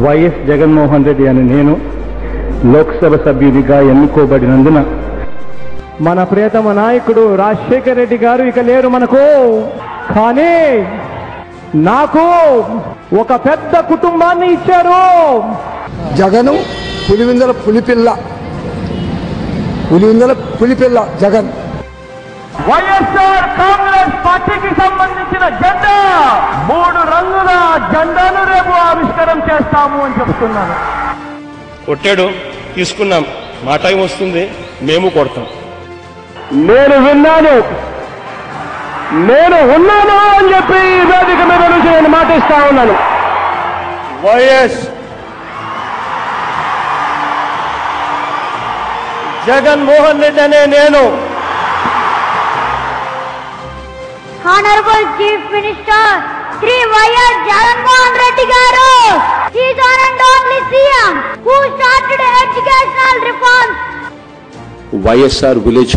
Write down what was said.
YS Jaganmohan Reddy అని నేను లోక్సభ సభ్యుడిగా ఎన్నుకోబడినందున మన ప్రియతమ నాయకుడు రాజశేఖర్ రెడ్డి గారు ఇక లేరు మనకు. కానీ నాకు ఒక పెద్ద కుటుంబాన్ని ఇచ్చారు. జగను పులివిందల పులిపిల్ల జగన్. వైఎస్ఆర్ కాంగ్రెస్ పార్టీకి సంబంధించిన జెండా 3 రంగుల జెండాను రేపు ఆవిష్కరణ చేస్తాము అని చెప్తున్నాను. కొట్టాడు, తీసుకున్నాం. మా టైం వస్తుంది, మేము కొడతాం. నేను విన్నాను, నేను ఉన్నాను అని చెప్పి ఈ వేదిక మీద నుంచి నేను మాటిస్తా ఉన్నాను. వైఎస్ జగన్మోహన్ రెడ్డి అనే నేను Honorable Chief Minister Sri Y.S. Jagannath Reddy garu, he is one and only CM who started educational reforms. YSR village